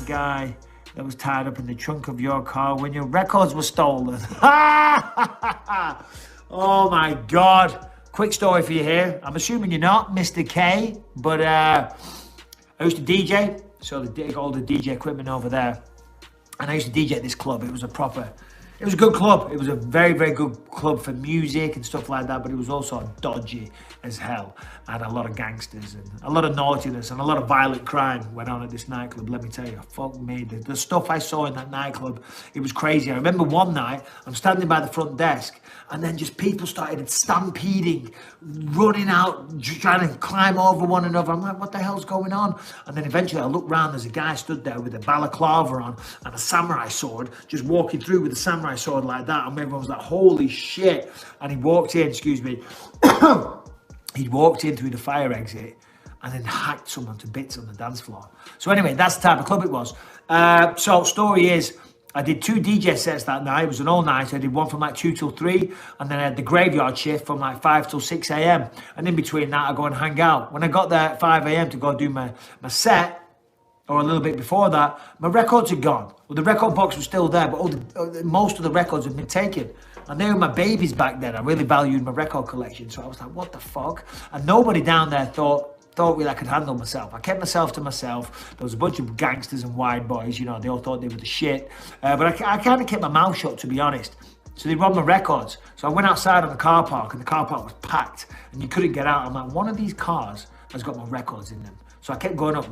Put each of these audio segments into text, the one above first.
guy that was tied up in the trunk of your car when your records were stolen. Oh my God. Quick story for you here. I'm assuming you're not Mr. K, but I used to DJ, so they did all the DJ equipment over there. And I used to DJ at this club. It was a good club. It was a very, very good club for music and stuff like that, but it was also dodgy as hell. And a lot of gangsters and a lot of naughtiness and a lot of violent crime went on at this nightclub, let me tell you. Fuck me. The stuff I saw in that nightclub, it was crazy. I remember one night, I'm standing by the front desk, and then just people started stampeding, running out, trying to climb over one another. I'm like, what the hell's going on? And then eventually I looked around, there's a guy stood there with a balaclava on and a samurai sword, just walking through with a samurai sword like that. And everyone was like, holy shit. And he walked in, excuse me, he walked in through the fire exit and then hacked someone to bits on the dance floor. So anyway, that's the type of club it was. So story is, I did 2 DJ sets that night. It was an all night. I did one from like 2 till 3, and then I had the graveyard shift from like 5 till 6 a.m. And in between that, I go and hang out. When I got there at 5 a.m. to go do my set, or a little bit before that, my records had gone. Well, the record box was still there, but most of the records had been taken. And they were my babies back then. I really valued my record collection. So I was like, what the fuck? And nobody down there thought really I could handle myself. I kept myself to myself. There was a bunch of gangsters and wide boys, you know, they all thought they were the shit. But I kind of kept my mouth shut, to be honest. So they robbed my records. So I went outside on the car park, and the car park was packed and you couldn't get out. I'm like, one of these cars has got my records in them. So I kept going up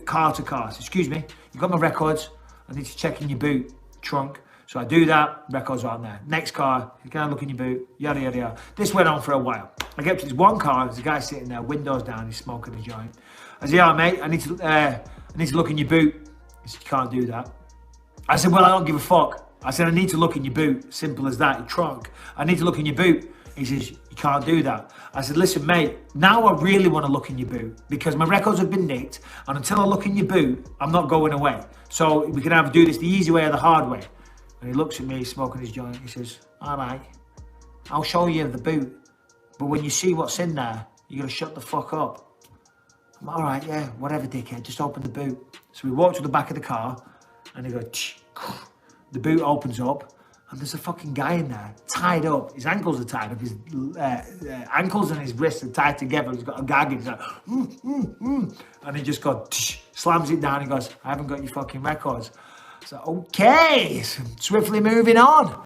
car to car. So, excuse me, you got my records. I need to check in your boot, trunk. So I do that, records are on there. Next car, you can't look in your boot, yada, yada, yada. This went on for a while. I get up to this one car, there's a guy sitting there, windows down, he's smoking a joint. I said, yeah, mate, I need to look in your boot. He said, you can't do that. I said, well, I don't give a fuck. I said, I need to look in your boot. Simple as that, your trunk. I need to look in your boot. He says, you can't do that. I said, listen, mate, now I really want to look in your boot because my records have been nicked, and until I look in your boot, I'm not going away. So we can either do this the easy way or the hard way. And he looks at me, smoking his joint. He says, all right, I'll show you the boot. But when you see what's in there, you're going to shut the fuck up. I'm like, all right, yeah, whatever, dickhead, just open the boot. So we walk to the back of the car, and he goes, the boot opens up, and there's a fucking guy in there, tied up. His ankles are tied up. His ankles and his wrists are tied together. He's got a gag. He's like, and he just goes, slams it down. He goes, I haven't got your fucking records. So, okay, swiftly moving on.